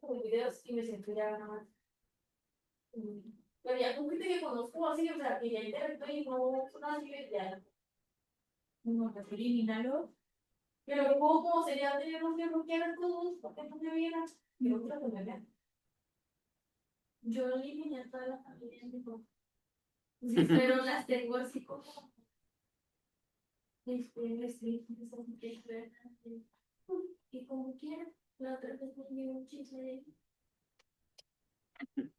con videos y me sentía pero ya con gente que conozco así, o sea, que ya interactúo y no son así que ya no prefiero eliminarlo. Pero ¿cómo sería tener un tiempo que eran todos porque no me vieran? Yo creo que me vean. Yo eliminé a toda la familia en mi grupo. Sí, pero las tengo así como restringidas, así que y como quiera, la otra vez me llegó un chisme de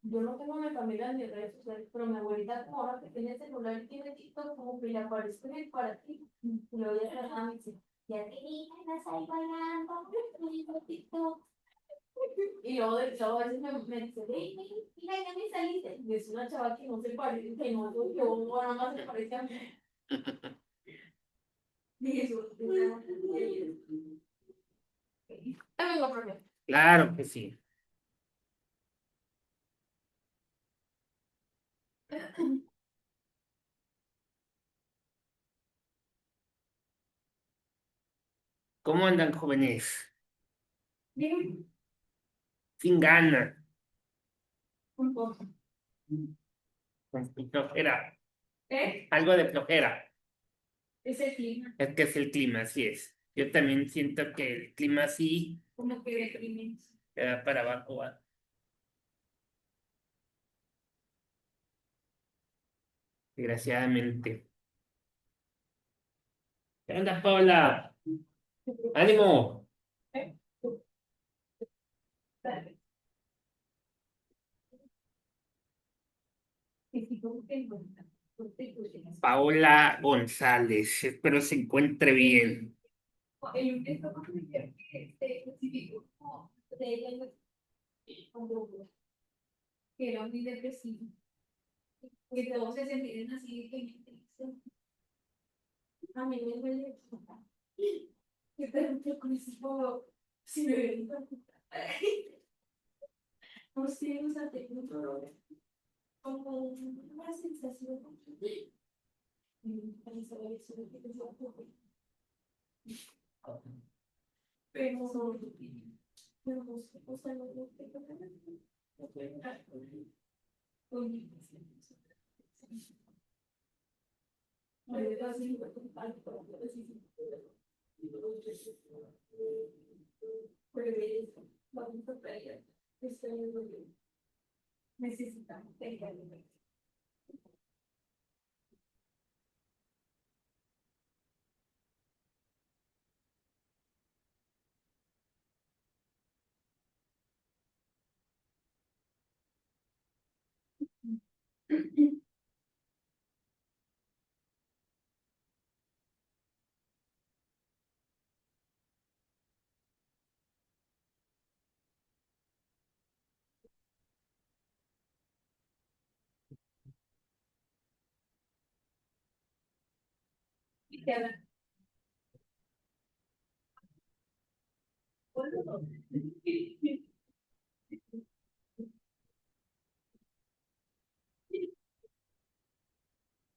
yo no tengo mi familia en mis redes sociales, pero mi abuelita como ahora que tiene celular y tiene TikTok, como que le aparece en el para ti. Y lo voy a dejar a mí, dice, ya te vi, andas ahí bailando, poniendo TikTok. Y luego de chavo a veces me dice, hey, mira, ya me saliste. Y es una chava que no se parece, que no soy yo, o nada más se parece a mí. Y eso, también lo problema. Claro que sí. ¿Cómo andan, jóvenes? Sin ganas, Un poco. con flojera, ¿Eh? algo de flojera. Es el clima. Es que es el clima, así es. Yo también siento que el clima así Como que deprimente. va para abajo, va. Desgraciadamente. ¿Qué onda, Paula? ¡Ánimo! ¿Eh? Dale. Y si tú te encuentras, tú te pusieras. Paola González, espero se encuentre bien. El lunes fue cuando me dijeron que se clasificó como de ella que era muy depresivo. Que todos se sentían así que a mí me duele. Yo pregunto con ese modo si me ven. No sé, o sea, tengo un dolor. Como una sensación. Para saber eso de que es un poco. Pero no sé, o sea, no tengo nada. No puedo hablar con él. No le das ni por contar, pero no decís. Pero eso, vamos a traer. Esto es lo que necesitamos.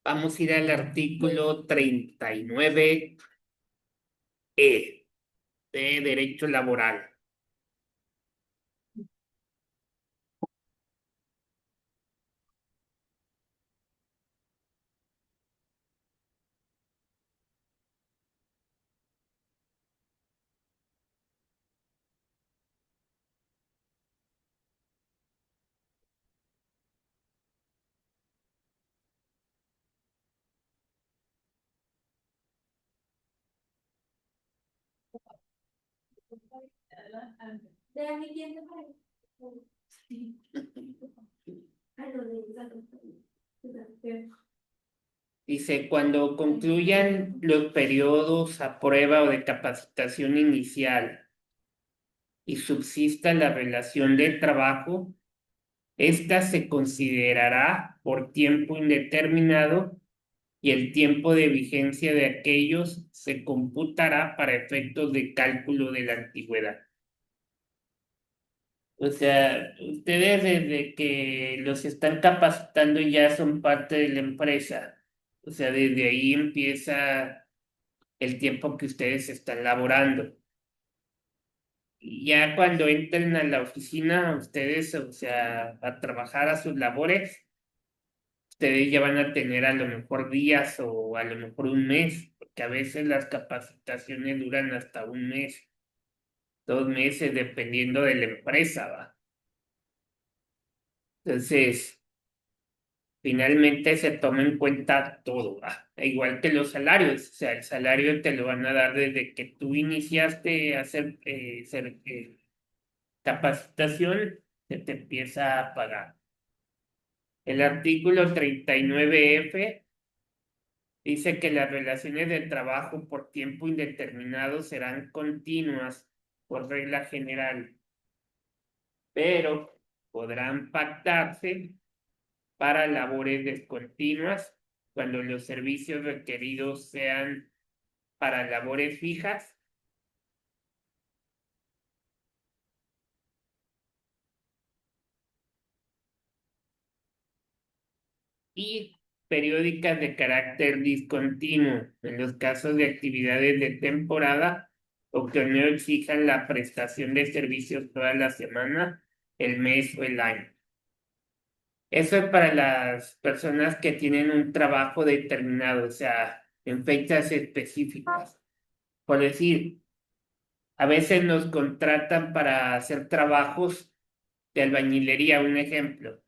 Vamos a ir al artículo 39E de Derecho Laboral. De mi tienda para. Dice, cuando concluyan los periodos a prueba o de capacitación inicial y subsista la relación de trabajo, esta se considerará por tiempo indeterminado y el tiempo de vigencia de aquellos se computará para efectos de cálculo de la antigüedad. O sea, ustedes desde que los están capacitando ya son parte de la empresa. O sea, desde ahí empieza el tiempo que ustedes están laborando. Y ya cuando entren a la oficina, ustedes, o sea, a trabajar a sus labores, ustedes ya van a tener a lo mejor días o a lo mejor un mes, porque a veces las capacitaciones duran hasta un mes, 2 meses, dependiendo de la empresa, ¿va? Entonces, finalmente se toma en cuenta todo, ¿va? Igual que los salarios, o sea, el salario te lo van a dar desde que tú iniciaste a hacer capacitación, se te empieza a pagar. El artículo 39F dice que las relaciones de trabajo por tiempo indeterminado serán continuas por regla general, pero podrán pactarse para labores descontinuas cuando los servicios requeridos sean para labores fijas y periódicas de carácter discontinuo en los casos de actividades de temporada o que no exijan la prestación de servicios toda la semana, el mes o el año. Eso es para las personas que tienen un trabajo determinado, o sea, en fechas específicas. Por decir, a veces nos contratan para hacer trabajos de albañilería, un ejemplo,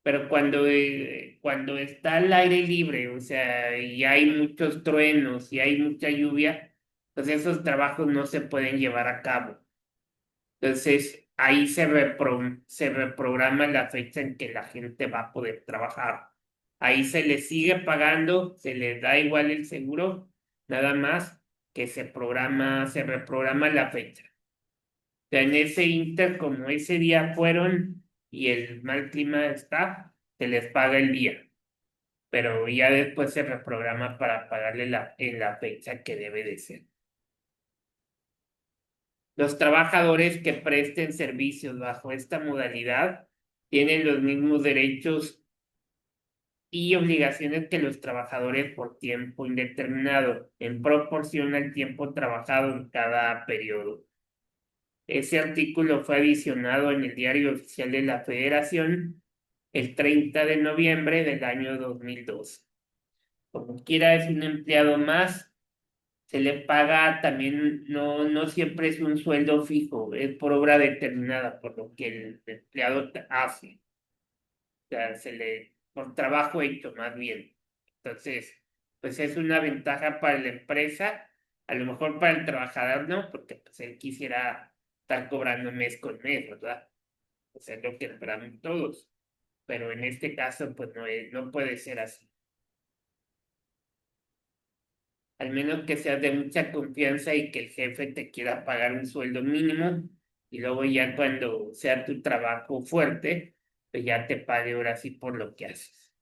pero cuando está al aire libre, o sea, y hay muchos truenos y hay mucha lluvia, pues esos trabajos no se pueden llevar a cabo. Entonces, ahí se reprograma la fecha en que la gente va a poder trabajar. Ahí se les sigue pagando, se les da igual el seguro, nada más que se reprograma la fecha. O sea, en ese inter, como ese día fueron y el mal clima está, se les paga el día, pero ya después se reprograma para pagarle en la fecha que debe de ser. Los trabajadores que presten servicios bajo esta modalidad tienen los mismos derechos y obligaciones que los trabajadores por tiempo indeterminado, en proporción al tiempo trabajado en cada periodo. Ese artículo fue adicionado en el Diario Oficial de la Federación el 30 de noviembre del año 2002. Como quiera, es un empleado más, se le paga también, no siempre es un sueldo fijo, es por obra determinada, por lo que el empleado hace, o sea, por trabajo hecho más bien. Entonces, pues es una ventaja para la empresa, a lo mejor para el trabajador no, porque pues él quisiera estar cobrando mes con mes, ¿verdad? O sea, es lo que esperamos todos, pero en este caso, pues no puede ser así. Al menos que seas de mucha confianza y que el jefe te quiera pagar un sueldo mínimo y luego ya cuando sea tu trabajo fuerte, pues ya te pague ahora sí por lo que haces.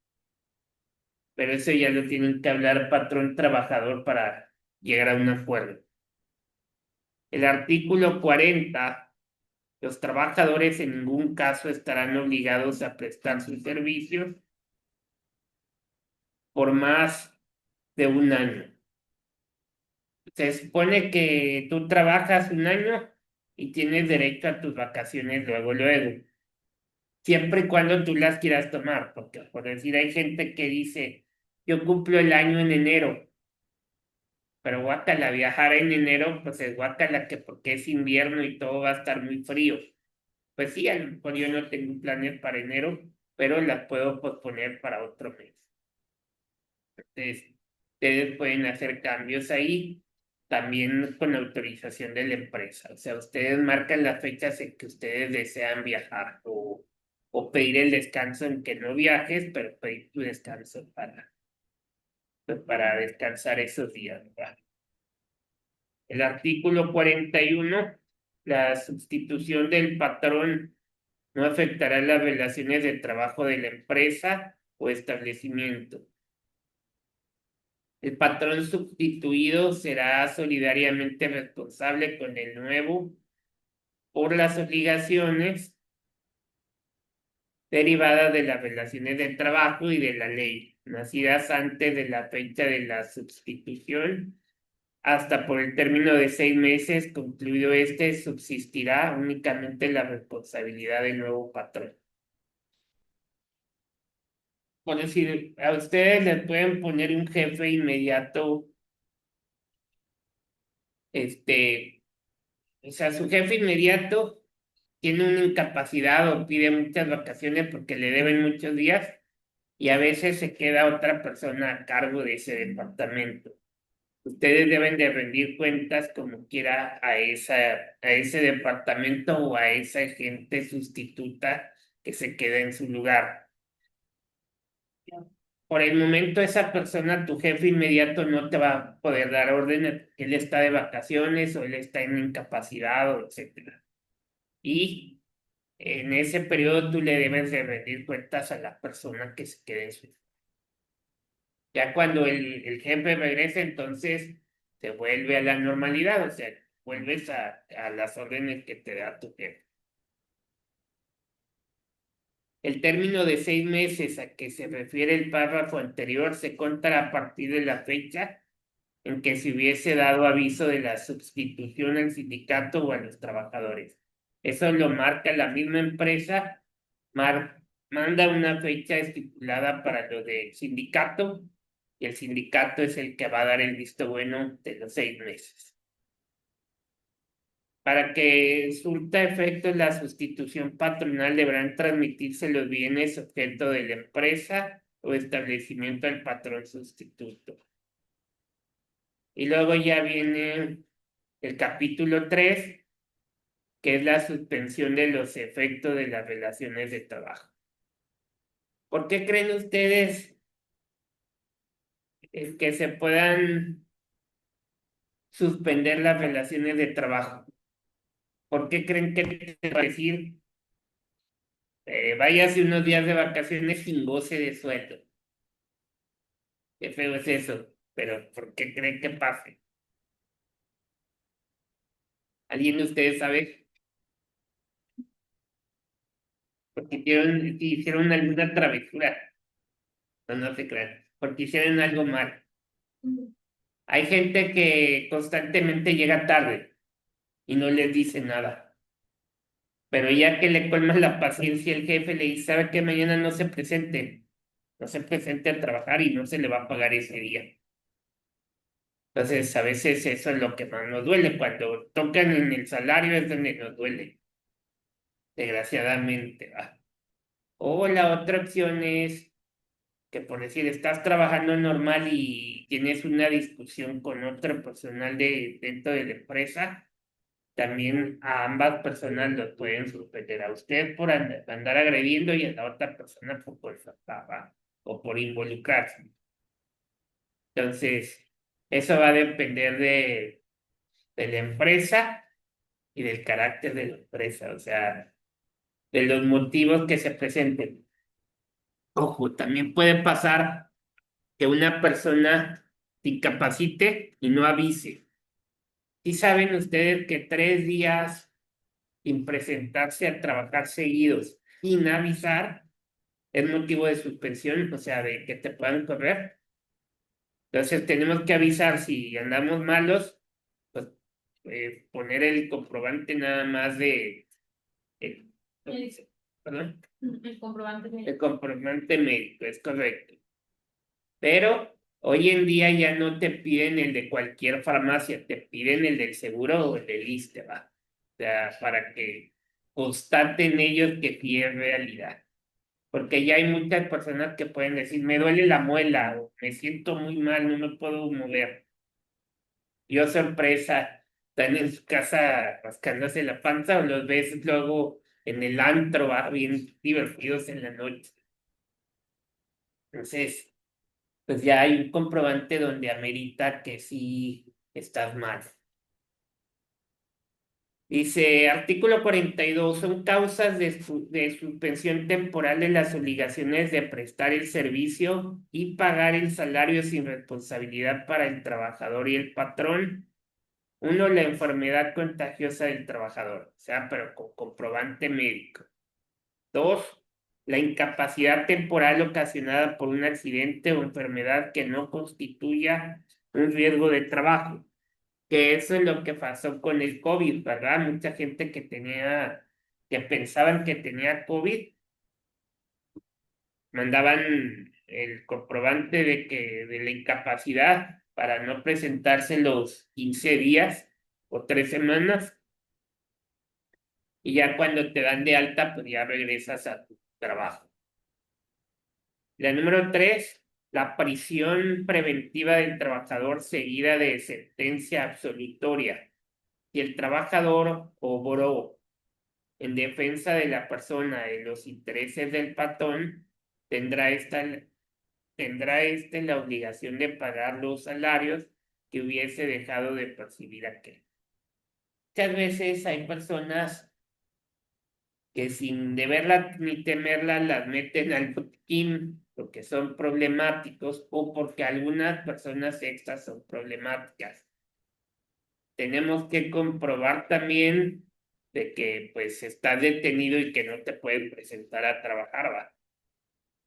Pero eso ya lo tienen que hablar patrón trabajador para llegar a un acuerdo. El artículo 40, los trabajadores en ningún caso estarán obligados a prestar sus servicios por más de un año. Se supone que tú trabajas un año y tienes derecho a tus vacaciones luego, siempre y cuando tú las quieras tomar, porque por decir, hay gente que dice, yo cumplo el año en enero, pero guácala, viajar en enero, pues es guácala que porque es invierno y todo va a estar muy frío. Pues sí, a lo mejor yo no tengo planes para enero, pero las puedo posponer para otro mes. Entonces, ustedes pueden hacer cambios ahí, también con autorización de la empresa. O sea, ustedes marcan las fechas en que ustedes desean viajar o pedir el descanso en que no viajes, pero pedir tu descanso para descansar esos días, ¿verdad? El artículo 41, la sustitución del patrón no afectará las relaciones de trabajo de la empresa o establecimiento. El patrón sustituido será solidariamente responsable con el nuevo por las obligaciones derivadas de las relaciones de trabajo y de la ley, nacidas antes de la fecha de la sustitución hasta por el término de 6 meses, concluido este, subsistirá únicamente la responsabilidad del nuevo patrón. Por decir, a ustedes les pueden poner un jefe inmediato, o sea, su jefe inmediato tiene una incapacidad o pide muchas vacaciones porque le deben muchos días y a veces se queda otra persona a cargo de ese departamento. Ustedes deben de rendir cuentas como quiera a ese departamento o a esa gente sustituta que se queda en su lugar. Por el momento esa persona, tu jefe inmediato, no te va a poder dar órdenes porque él está de vacaciones o él está en incapacidad o etcétera. Y en ese periodo tú le debes de rendir cuentas a la persona que se quede en su. Ya cuando el jefe regrese, entonces se vuelve a la normalidad, o sea, vuelves a las órdenes que te da tu jefe. El término de 6 meses a que se refiere el párrafo anterior se contará a partir de la fecha en que se hubiese dado aviso de la sustitución al sindicato o a los trabajadores. Eso lo marca la misma empresa, manda una fecha estipulada para lo del sindicato y el sindicato es el que va a dar el visto bueno de los 6 meses. Para que surta efecto la sustitución patronal deberán transmitirse los bienes objeto de la empresa o establecimiento al patrón sustituto. Y luego ya viene el capítulo 3, que es la suspensión de los efectos de las relaciones de trabajo. ¿Por qué creen ustedes que se puedan suspender las relaciones de trabajo? ¿Por qué creen que te va a decir, váyase unos días de vacaciones sin goce de sueldo? Qué feo es eso, pero ¿por qué creen que pase? ¿Alguien de ustedes sabe? Porque hicieron alguna travesura. No, no se crean. Porque hicieron algo mal. Hay gente que constantemente llega tarde y no les dice nada. Pero ya que le colma la paciencia, el jefe le dice, ¿sabe qué? Mañana no se presente a trabajar y no se le va a pagar ese día. Entonces, a veces eso es lo que más nos duele. Cuando tocan en el salario es donde nos duele, desgraciadamente, ¿va? O la otra opción es que, por decir, estás trabajando normal y tienes una discusión con otro personal dentro de la empresa, también a ambas personas los pueden suspender, a usted por andar agrediendo y a la otra persona por faltar o por involucrarse. Entonces, eso va a depender de la empresa y del carácter de la empresa, o sea, de los motivos que se presenten. Ojo, también puede pasar que una persona se incapacite y no avise. ¿Y saben ustedes que 3 días sin presentarse a trabajar seguidos sin avisar es motivo de suspensión, o sea, de que te puedan correr? Entonces tenemos que avisar si andamos malos, pues poner el comprobante nada más eh, perdón, El comprobante el comprobante médico, es correcto. Pero hoy en día ya no te piden el de cualquier farmacia, te piden el del seguro o el del ISSSTE, ¿va? O sea, para que constaten ellos que sí es realidad. Porque ya hay muchas personas que pueden decir, me duele la muela o me siento muy mal, no me puedo mover. Yo, sorpresa, están en su casa rascándose la panza o los ves luego en el antro, ¿va? Bien divertidos en la noche. Entonces, pues ya hay un comprobante donde amerita que sí estás mal. Dice, artículo 42, son causas de suspensión temporal de las obligaciones de prestar el servicio y pagar el salario sin responsabilidad para el trabajador y el patrón. Uno, la enfermedad contagiosa del trabajador, o sea, pero con comprobante médico. Dos, la incapacidad temporal ocasionada por un accidente o enfermedad que no constituya un riesgo de trabajo. que eso es lo que pasó con el COVID, ¿verdad? Mucha gente que pensaban que tenía COVID, mandaban el comprobante de la incapacidad para no presentarse los 15 días o 3 semanas, y ya cuando te dan de alta, pues ya regresas a tu trabajo. La número 3, la prisión preventiva del trabajador seguida de sentencia absolutoria. Si el trabajador obró en defensa de la persona de los intereses del patrón, tendrá la obligación de pagar los salarios que hubiese dejado de percibir aquel. Muchas veces hay personas que sin deberla ni temerla las meten al botiquín porque son problemáticos o porque algunas personas extras son problemáticas. Tenemos que comprobar también de que pues estás detenido y que no te pueden presentar a trabajar, ¿va?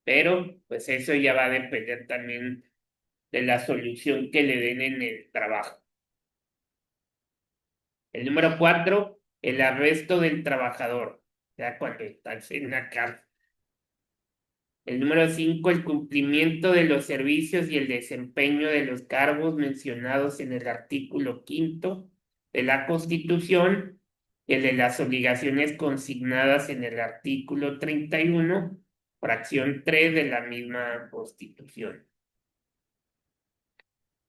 Pero pues eso ya va a depender también de la solución que le den en el trabajo. El número 4, el arresto del trabajador, ya cuando estás en la cárcel. El número 5, el cumplimiento de los servicios y el desempeño de los cargos mencionados en el artículo 5 de la Constitución y el de las obligaciones consignadas en el artículo 31, fracción 3 de la misma Constitución.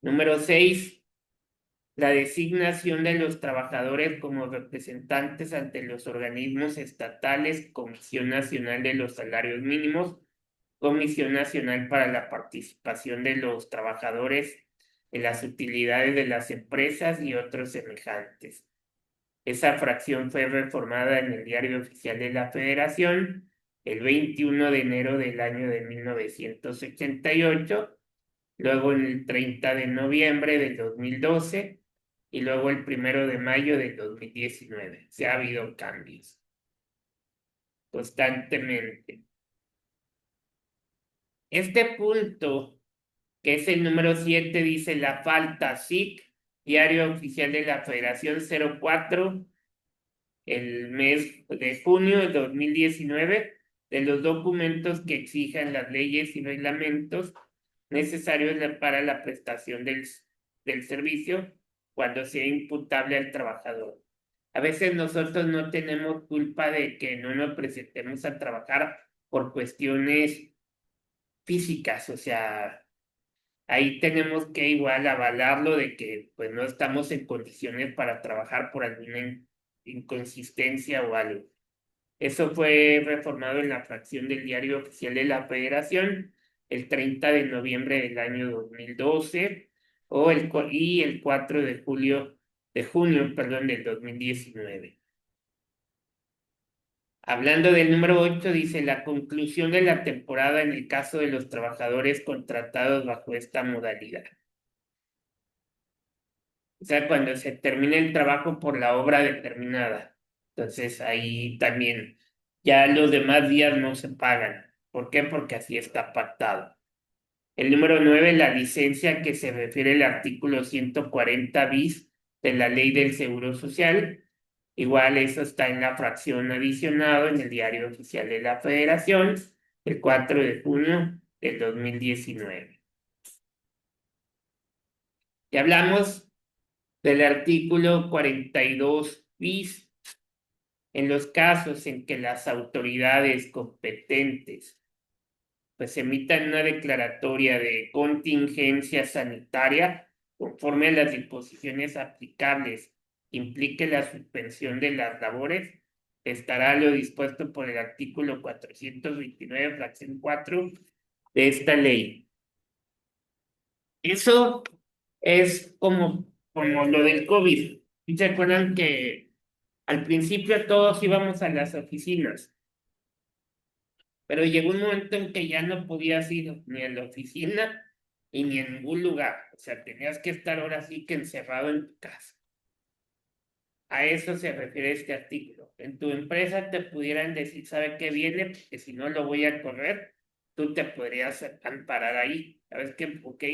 Número 6, la designación de los trabajadores como representantes ante los organismos estatales, Comisión Nacional de los Salarios Mínimos, Comisión Nacional para la Participación de los Trabajadores en las Utilidades de las Empresas y otros semejantes. Esa fracción fue reformada en el Diario Oficial de la Federación el 21 de enero del año de 1988, luego en el 30 de noviembre del 2012 y luego el 1 de mayo del 2019. Se ha habido cambios constantemente. Este punto, que es el número 7, dice la falta SIC, Diario Oficial de la Federación 04, el mes de junio de 2019, de los documentos que exijan las leyes y reglamentos necesarios para la prestación del servicio cuando sea imputable al trabajador. A veces nosotros no tenemos culpa de que no nos presentemos a trabajar por cuestiones físicas, o sea, ahí tenemos que igual avalarlo de que pues no estamos en condiciones para trabajar por alguna inconsistencia o algo. Eso fue reformado en la fracción del Diario Oficial de la Federación el 30 de noviembre del año 2012 y el 4 de junio, perdón, del 2019. Hablando del número 8, dice la conclusión de la temporada en el caso de los trabajadores contratados bajo esta modalidad. O sea, cuando se termina el trabajo por la obra determinada. Entonces ahí también ya los demás días no se pagan. ¿Por qué? Porque así está pactado. El número 9, la licencia que se refiere al artículo 140 bis de la Ley del Seguro Social. Igual eso está en la fracción adicionado en el Diario Oficial de la Federación el 4 de junio del 2019. Y hablamos del artículo 42 bis en los casos en que las autoridades competentes pues emitan una declaratoria de contingencia sanitaria conforme a las disposiciones aplicables implique la suspensión de las labores, estará lo dispuesto por el artículo 429, fracción 4 de esta ley. Eso es como lo del COVID. ¿Y se acuerdan que al principio todos íbamos a las oficinas? Pero llegó un momento en que ya no podías ir ni a la oficina y ni en ningún lugar. O sea, tenías que estar ahora sí que encerrado en tu casa. A eso se refiere este artículo. En tu empresa te pudieran decir, ¿sabe qué viene? Porque si no lo voy a correr, tú te podrías amparar ahí. ¿Sabes qué? Ok,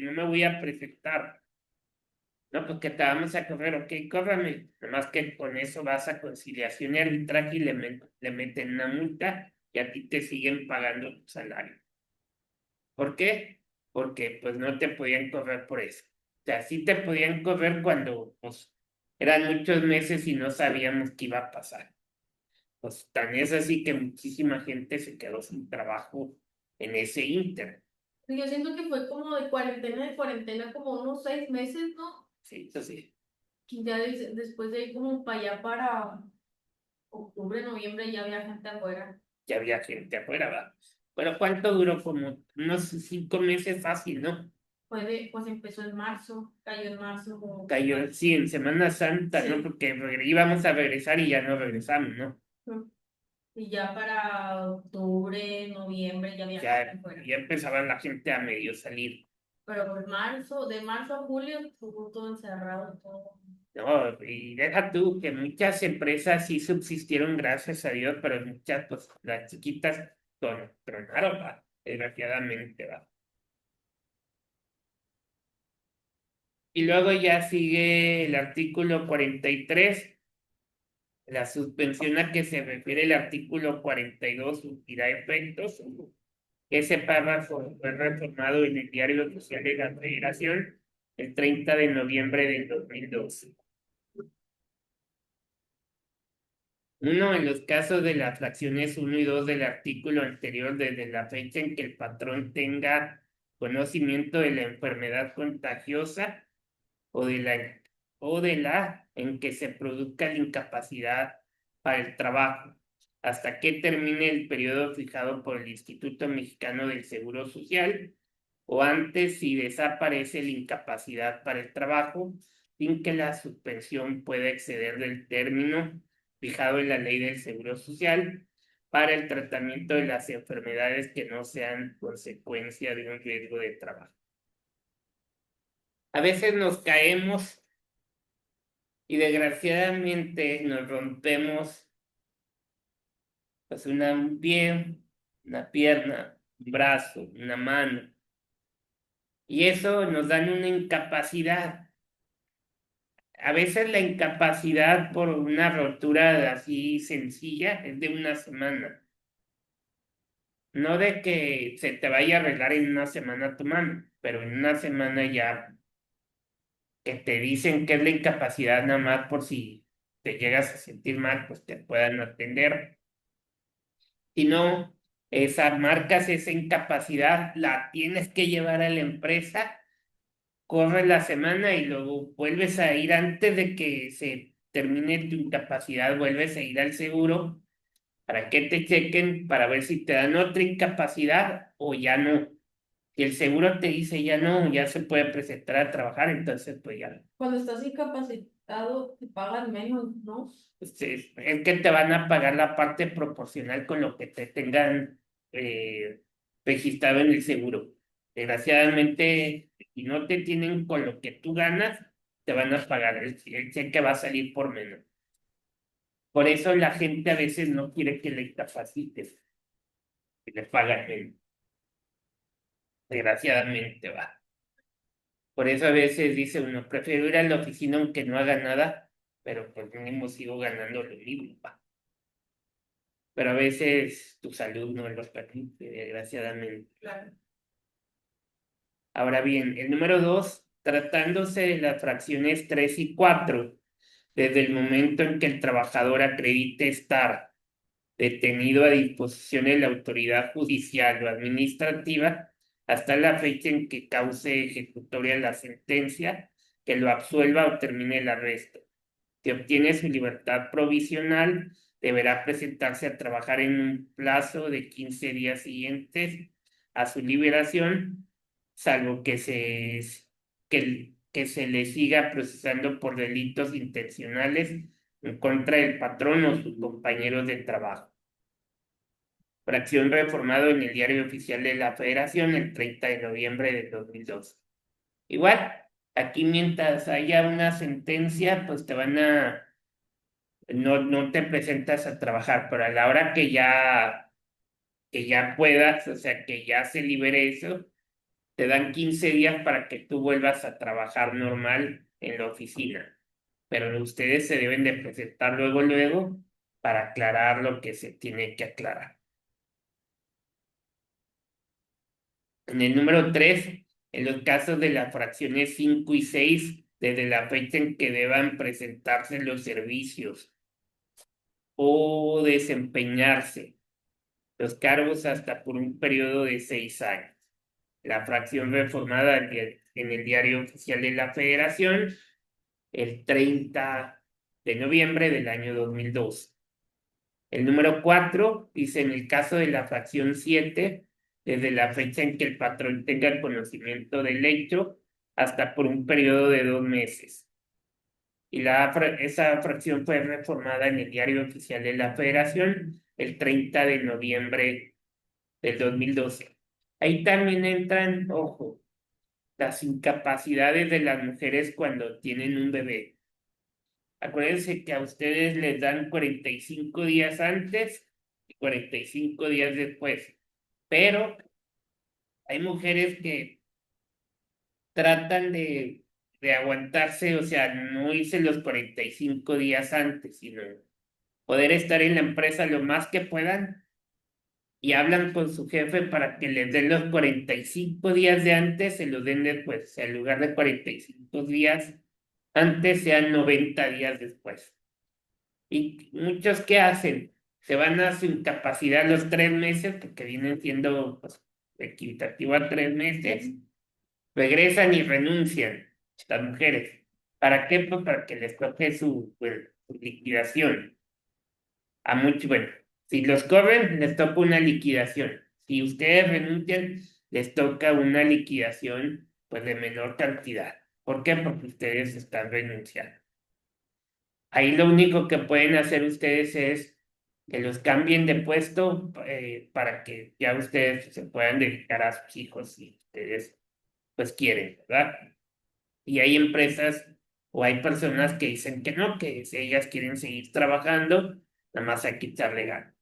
no me voy a presentar. No, pues que te vamos a correr, ok, córrame. Nomás que con eso vas a conciliación y arbitraje y le meten una multa y a ti te siguen pagando tu salario. ¿Por qué? Porque pues no te podían correr por eso. O sea, sí te podían correr cuando pues eran muchos meses y no sabíamos qué iba a pasar. Pues tan es así que muchísima gente se quedó sin trabajo en ese ínter. Yo siento que fue como de cuarentena, como unos 6 meses, ¿no? Sí, eso sí. Ya después de ahí como para allá, para octubre, noviembre, ya había gente afuera. Ya había gente afuera, ¿va? Pero ¿cuánto duró? Como unos 5 meses fácil, ¿no? Pues empezó en marzo, cayó en marzo como... Cayó, sí, en Semana Santa, ¿no? Sí. Porque íbamos a regresar y ya no regresamos, ¿no? Y ya para octubre, noviembre ya había gente Ya, afuera. ya empezaba la gente a medio salir. Pero pues marzo, de marzo a julio estuvo todo encerrado, todo. No, y deja tú que muchas empresas sí subsistieron, gracias a Dios, pero muchas, pues, las chiquitas tronaron, ¿va? Desgraciadamente, ¿va? Y luego ya sigue el artículo 43. La suspensión a que se refiere el artículo 42 surtirá efectos. Ese párrafo fue reformado en el Diario Oficial de la Federación el 30 de noviembre del 2012. Uno, en los casos de las fracciones 1 y 2 del artículo anterior, desde la fecha en que el patrón tenga conocimiento de la enfermedad contagiosa o de la en que se produzca la incapacidad para el trabajo, hasta que termine el periodo fijado por el Instituto Mexicano del Seguro Social, o antes si desaparece la incapacidad para el trabajo, sin que la suspensión pueda exceder del término fijado en la ley del Seguro Social para el tratamiento de las enfermedades que no sean consecuencia de un riesgo de trabajo. A veces nos caemos y desgraciadamente nos rompemos pues un pie, una pierna, un brazo, una mano. Y eso nos da una incapacidad. A veces la incapacidad por una rotura así sencilla es de una semana. No de que se te vaya a arreglar en una semana tu mano, pero en una semana ya que te dicen que es la incapacidad nada más por si te llegas a sentir mal, pues te puedan atender. Si no, marcas esa incapacidad, la tienes que llevar a la empresa, corres la semana y luego vuelves a ir antes de que se termine tu incapacidad, vuelves a ir al seguro para que te chequen para ver si te dan otra incapacidad o ya no. Si el seguro te dice ya no, ya se puede presentar a trabajar, entonces pues ya. Cuando estás incapacitado, te pagan menos, ¿no? Es que te van a pagar la parte proporcional con lo que te tengan registrado en el seguro. Desgraciadamente, si no te tienen con lo que tú ganas, te van a pagar. El cheque va a salir por menos. Por eso la gente a veces no quiere que le incapacites, que le pagan menos. Desgraciadamente va. Por eso a veces dice uno, prefiero ir a la oficina aunque no haga nada, pero pues mínimo sigo ganando lo mismo, va. Pero a veces tu salud no los permite, desgraciadamente. Claro. Ahora bien, el número 2, tratándose de las fracciones 3 y 4, desde el momento en que el trabajador acredite estar detenido a disposición de la autoridad judicial o administrativa, hasta la fecha en que cause ejecutoria la sentencia, que lo absuelva o termine el arresto. Si obtiene su libertad provisional, deberá presentarse a trabajar en un plazo de 15 días siguientes a su liberación, salvo que se le siga procesando por delitos intencionales en contra del patrón o sus compañeros de trabajo. Fracción reformado en el Diario Oficial de la Federación el 30 de noviembre de 2012. Igual, aquí mientras haya una sentencia, pues no te presentas a trabajar, pero a la hora que ya puedas, o sea, que ya se libere eso, te dan 15 días para que tú vuelvas a trabajar normal en la oficina, pero ustedes se deben de presentar luego para aclarar lo que se tiene que aclarar. En el número 3, en los casos de las fracciones 5 y 6, desde la fecha en que deban presentarse los servicios o desempeñarse los cargos hasta por un periodo de 6 años. La fracción reformada en el Diario Oficial de la Federación el 30 de noviembre del año 2002. El número 4 dice: en el caso de la fracción 7, desde la fecha en que el patrón tenga el conocimiento del hecho hasta por un periodo de 2 meses. Y esa fracción fue reformada en el Diario Oficial de la Federación el 30 de noviembre del 2012. Ahí también entran, ojo, las incapacidades de las mujeres cuando tienen un bebé. Acuérdense que a ustedes les dan 45 días antes y 45 días después, pero hay mujeres que tratan de aguantarse, o sea, no irse los 45 días antes, sino poder estar en la empresa lo más que puedan y hablan con su jefe para que les den los 45 días de antes, se los den después, o sea, en lugar de 45 días antes, sean 90 días después. Y muchos, ¿qué hacen? Se van a su incapacidad los 3 meses, porque vienen siendo pues, equitativo a 3 meses, regresan y renuncian, estas mujeres. ¿Para qué? Pues para que les toque su liquidación. A muchos, bueno, si los corren, les toca una liquidación. Si ustedes renuncian, les toca una liquidación pues de menor cantidad. ¿Por qué? Porque ustedes están renunciando. Ahí lo único que pueden hacer ustedes es que los cambien de puesto para que ya ustedes se puedan dedicar a sus hijos si ustedes pues quieren, ¿verdad? Y hay empresas o hay personas que dicen que no, que si ellas quieren seguir trabajando, nada más hay que echarle ganas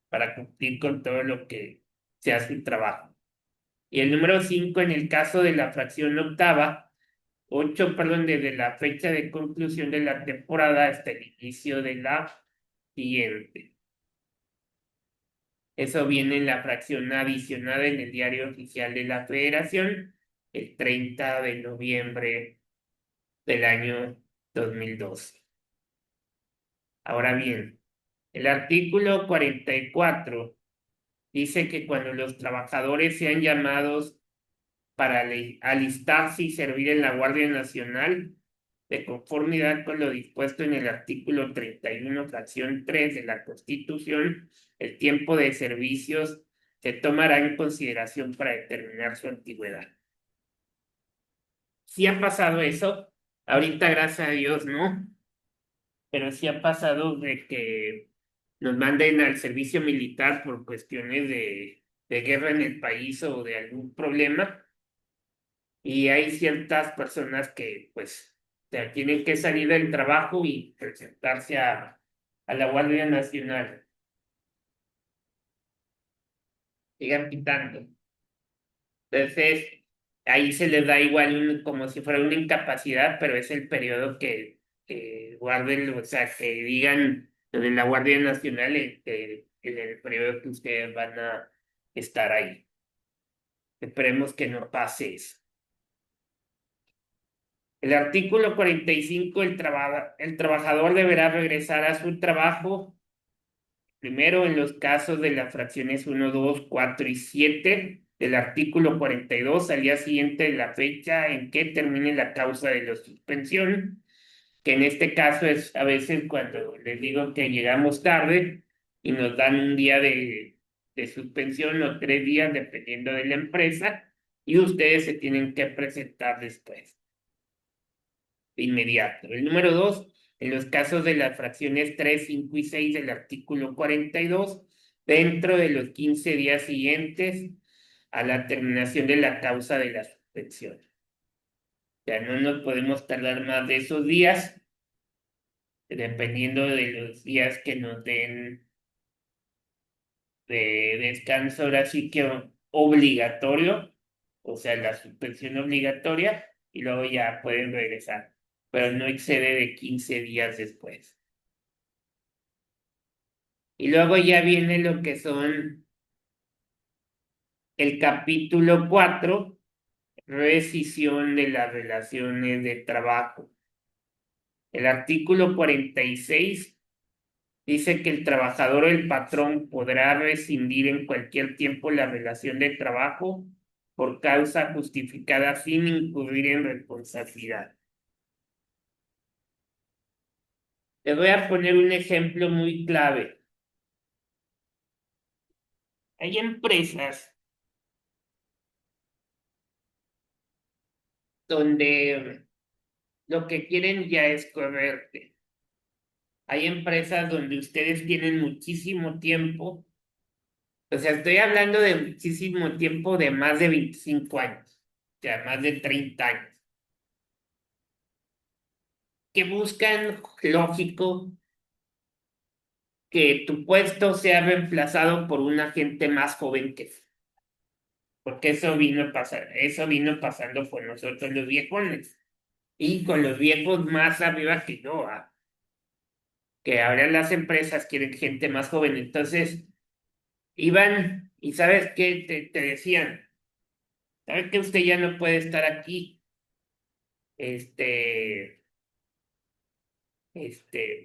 para cumplir con todo lo que se hace el trabajo. Y el número 5, en el caso de la fracción octava, 8, perdón, desde la fecha de conclusión de la temporada hasta el inicio de la siguiente. Eso viene en la fracción adicionada en el Diario Oficial de la Federación el 30 de noviembre del año 2012. Ahora bien, el artículo 44 dice que cuando los trabajadores sean llamados para alistarse y servir en la Guardia Nacional, de conformidad con lo dispuesto en el artículo 31, fracción 3 de la Constitución, el tiempo de servicios se tomará en consideración para determinar su antigüedad. Sí ha pasado eso, ahorita gracias a Dios no, pero sí ha pasado de que nos manden al servicio militar por cuestiones de guerra en el país o de algún problema. Y hay ciertas personas que pues tienen que salir del trabajo y presentarse a la Guardia Nacional. Sigan pitando. Entonces, ahí se les da igual como si fuera una incapacidad, pero es el periodo que guarden, o sea, que digan lo de la Guardia Nacional en el periodo que ustedes van a estar ahí. Esperemos que no pase eso. El artículo 45, el trabajador deberá regresar a su trabajo, primero en los casos de las fracciones 1, 2, 4 y 7 del artículo 42, al día siguiente de la fecha en que termine la causa de la suspensión, que en este caso es a veces cuando les digo que llegamos tarde y nos dan un día de suspensión o 3 días, dependiendo de la empresa, y ustedes se tienen que presentar después de inmediato. El número 2, en los casos de las fracciones 3, 5 y 6 del artículo 42, dentro de los 15 días siguientes a la terminación de la causa de la suspensión. Ya no nos podemos tardar más de esos días, dependiendo de los días que nos den de descanso, ahora sí que obligatorio, o sea, la suspensión obligatoria, y luego ya pueden regresar. pero no excede de 15 días después. Y luego ya viene lo que son el capítulo 4, rescisión de las relaciones de trabajo. El artículo 46 dice que el trabajador o el patrón podrá rescindir en cualquier tiempo la relación de trabajo por causa justificada sin incurrir en responsabilidad. Les voy a poner un ejemplo muy clave. Hay empresas donde lo que quieren ya es correrte. Hay empresas donde ustedes tienen muchísimo tiempo, o sea, estoy hablando de muchísimo tiempo de más de 25 años, o sea, más de 30 años, que buscan, lógico, que tu puesto sea reemplazado por un agente más joven que tú, porque eso vino pasando con nosotros los viejones y con los viejos más arriba que yo, que ahora las empresas quieren gente más joven, entonces iban y ¿sabes qué? Te decían, ¿sabes qué? Usted ya no puede estar aquí, este,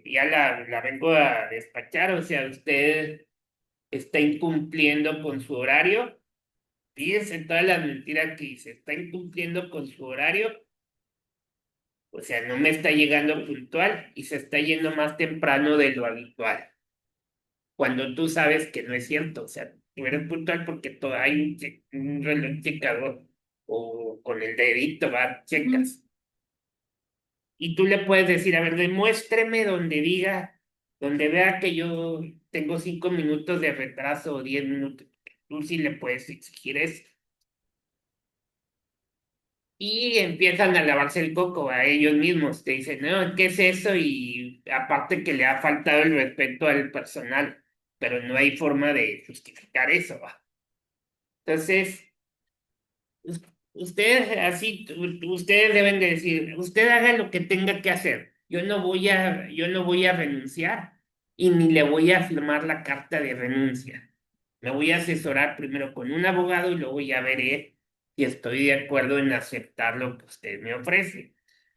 ya la vengo a despachar, o sea, usted está incumpliendo con su horario. Fíjense todas las mentiras que dice, está incumpliendo con su horario, o sea, no me está llegando puntual y se está yendo más temprano de lo habitual. Cuando tú sabes que no es cierto, o sea, tú eres puntual porque hay un reloj checador o con el dedito, va, checas. Y tú le puedes decir, a ver, demuéstreme donde diga, donde vea que yo tengo 5 minutos de retraso o 10 minutos. Tú sí le puedes exigir eso. Y empiezan a lavarse el coco a ellos mismos. Te dicen, no, ¿qué es eso? Y aparte que le ha faltado el respeto al personal, pero no hay forma de justificar eso, ¿va? Entonces, ustedes así, ustedes deben de decir, usted haga lo que tenga que hacer. Yo no voy a renunciar y ni le voy a firmar la carta de renuncia. Me voy a asesorar primero con un abogado y luego ya veré si estoy de acuerdo en aceptar lo que usted me ofrece.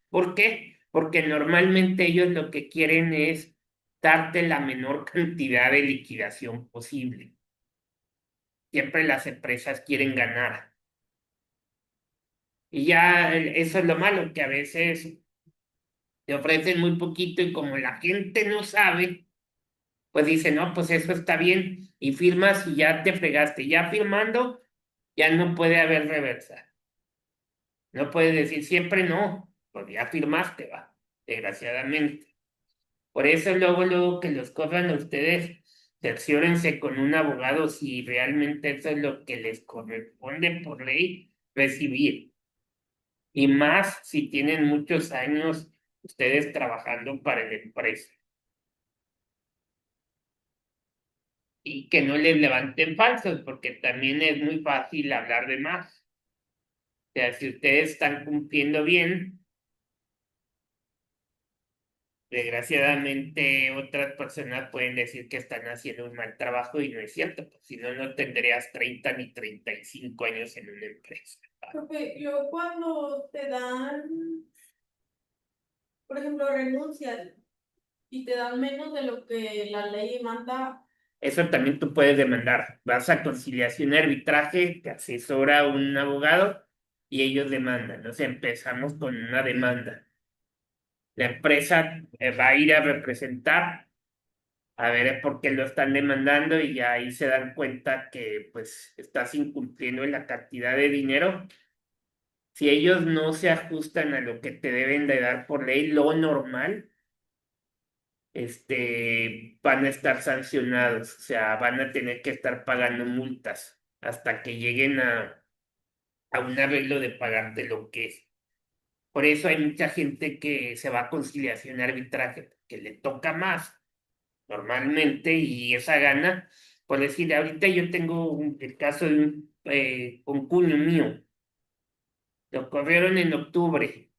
¿Por qué? Porque normalmente ellos lo que quieren es darte la menor cantidad de liquidación posible. Siempre las empresas quieren ganar. Y ya eso es lo malo, que a veces te ofrecen muy poquito y como la gente no sabe, pues dice, no, pues eso está bien y firmas y ya te fregaste. Ya firmando, ya no puede haber reversa. No puedes decir siempre no, porque ya firmaste, va, desgraciadamente. Por eso luego que los corran a ustedes, cerciórense con un abogado si realmente eso es lo que les corresponde por ley recibir. Y más si tienen muchos años ustedes trabajando para la empresa. Y que no les levanten falsos, porque también es muy fácil hablar de más. O sea, si ustedes están cumpliendo bien, desgraciadamente otras personas pueden decir que están haciendo un mal trabajo y no es cierto, pues, si no, no tendrías 30 ni 35 años en una empresa. Porque luego cuando te dan, por ejemplo, renuncias y te dan menos de lo que la ley manda. Eso también tú puedes demandar. Vas a conciliación y arbitraje, te asesora un abogado y ellos demandan. O sea, empezamos con una demanda. La empresa va a ir a representar, a ver por qué lo están demandando y ya ahí se dan cuenta que pues estás incumpliendo en la cantidad de dinero. Si ellos no se ajustan a lo que te deben de dar por ley, lo normal, van a estar sancionados, o sea, van a tener que estar pagando multas hasta que lleguen a un arreglo de pagarte lo que es. Por eso hay mucha gente que se va a conciliación y arbitraje, que le toca más normalmente y esa gana. Por decir, ahorita yo tengo el caso de un concuño mío, lo corrieron en octubre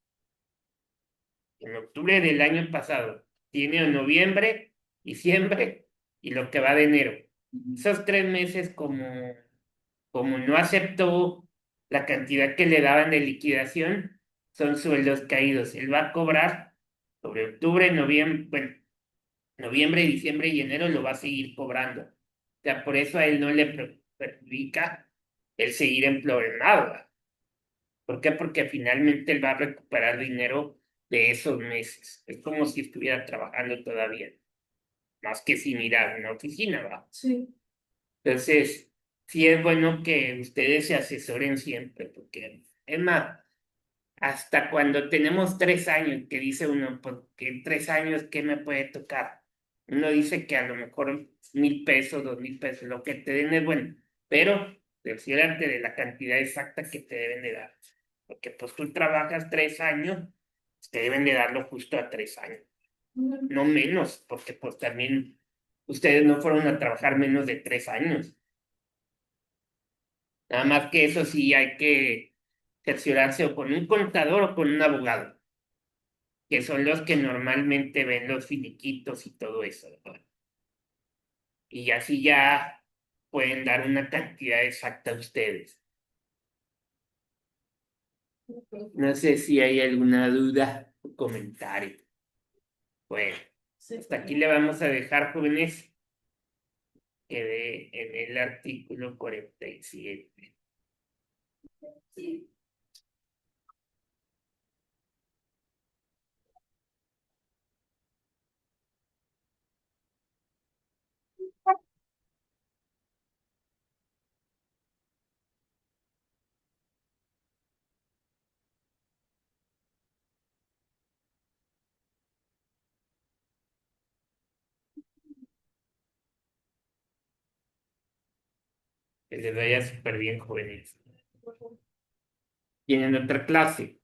en octubre del año pasado, tiene noviembre, diciembre y lo que va de enero. Esos 3 meses, como no aceptó la cantidad que le daban de liquidación, son sueldos caídos. Él va a cobrar sobre octubre, noviembre, bueno, noviembre, diciembre y enero lo va a seguir cobrando. O sea, por eso a él no le perjudica el seguir empleado. ¿Va? ¿Por qué? Porque finalmente él va a recuperar dinero de esos meses. Es como si estuviera trabajando todavía, más que si mirar en la oficina, ¿va? Sí. Entonces, sí es bueno que ustedes se asesoren siempre, porque es más, hasta cuando tenemos 3 años, que dice uno, porque en 3 años, ¿qué me puede tocar? Uno dice que a lo mejor 1,000 pesos, 2,000 pesos, lo que te den es bueno, pero cerciórate de la cantidad exacta que te deben de dar. Porque pues tú trabajas 3 años, te deben de darlo justo a 3 años, no menos, porque pues también ustedes no fueron a trabajar menos de 3 años. Nada más que eso sí hay que cerciorarse o con un contador o con un abogado, que son los que normalmente ven los finiquitos y todo eso, ¿verdad? Y así ya pueden dar una cantidad exacta a ustedes. No sé si hay alguna duda o comentario. Bueno, Sí. hasta aquí le vamos a dejar, jóvenes. Quedé en el artículo 47. Sí. Que les vaya súper bien, jóvenes. Tienen otra clase.